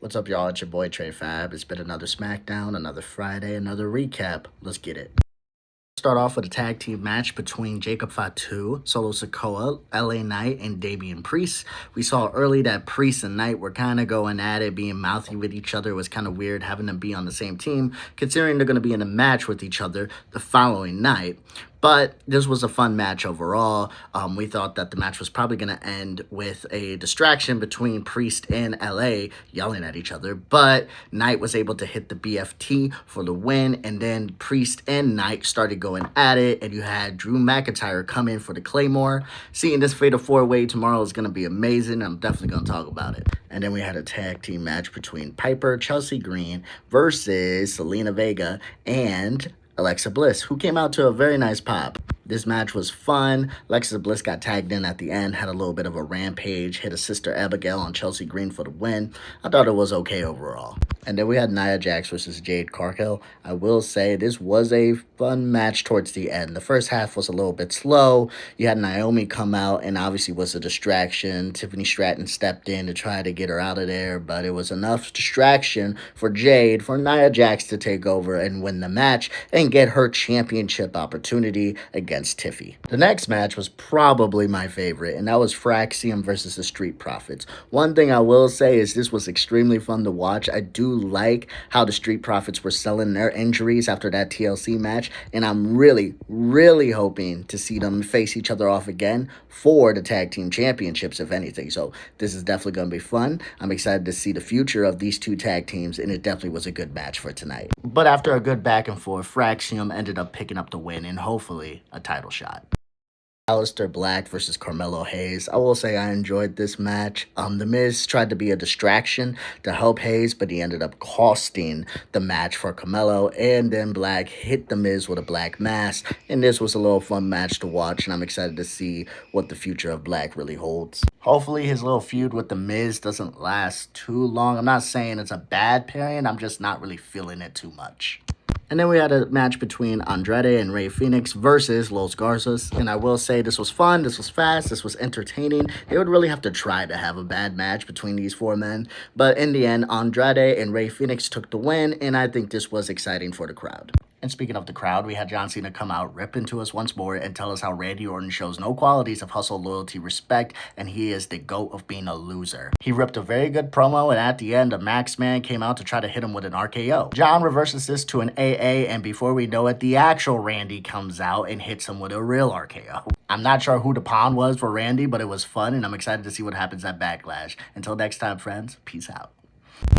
What's up, y'all? It's your boy Trey Fab. It's been another Smackdown, another Friday, another recap. Let's get it. Start off with a tag team match between Jacob Fatu, Solo Sikoa, LA Knight, and Damian Priest. We saw early that Priest and Knight were kind of going at it, being mouthy with each other. It was kind of weird having them be on the same team, considering they're going to be in a match with each other the following night. But this was a fun match overall. We thought that the match was probably going to end with a distraction between Priest and LA yelling at each other. But Knight was able to hit the BFT for the win. And then Priest and Knight started going at it. And you had Drew McIntyre come in for the Claymore. Seeing this Fatal 4-Way tomorrow is going to be amazing. I'm definitely going to talk about it. And then we had a tag team match between Piper, Chelsea Green versus Selena Vega and Alexa Bliss, who came out to a very nice pop. This match was fun. Alexa Bliss got tagged in at the end, had a little bit of a rampage, hit a sister Abigail on Chelsea Green for the win. I thought it was okay overall. And then we had Nia Jax versus Jade Cargill. I will say this was a fun match towards the end. The first half was a little bit slow. You had Naomi come out and obviously was a distraction. Tiffany Stratton stepped in to try to get her out of there, but it was enough distraction for Jade, for Nia Jax to take over and win the match and get her championship opportunity against Tiffy. The next match was probably my favorite, and that was Fraxium versus the Street Profits. One thing I will say is this was extremely fun to watch. I do like how the Street Profits were selling their injuries after that TLC match, and I'm really, really hoping to see them face each other off again for the tag team championships, if anything. So this is definitely going to be fun. I'm excited to see the future of these two tag teams, and it definitely was a good match for tonight. But after a good back and forth, Fraxium ended up picking up the win and hopefully a title shot. Aleister Black versus Carmelo Hayes. I will say I enjoyed this match. The Miz tried to be a distraction to help Hayes, but he ended up costing the match for Carmelo. And then Black hit the Miz with a black mass. And this was a little fun match to watch, and I'm excited to see what the future of Black really holds. Hopefully his little feud with the Miz doesn't last too long. I'm not saying it's a bad pairing. I'm just not really feeling it too much. And then we had a match between Andrade and Rey Fenix versus Los Garzas. And I will say this was fun, this was fast, this was entertaining. They would really have to try to have a bad match between these four men. But in the end, Andrade and Rey Fenix took the win, and I think this was exciting for the crowd. And speaking of the crowd, we had John Cena come out, rip into us once more, and tell us how Randy Orton shows no qualities of hustle, loyalty, respect, and he is the GOAT of being a loser. He ripped a very good promo, and at the end, a Max Man came out to try to hit him with an RKO. John reverses this to an AA, and before we know it, the actual Randy comes out and hits him with a real RKO. I'm not sure who the pawn was for Randy, but it was fun, and I'm excited to see what happens at Backlash. Until next time, friends, peace out.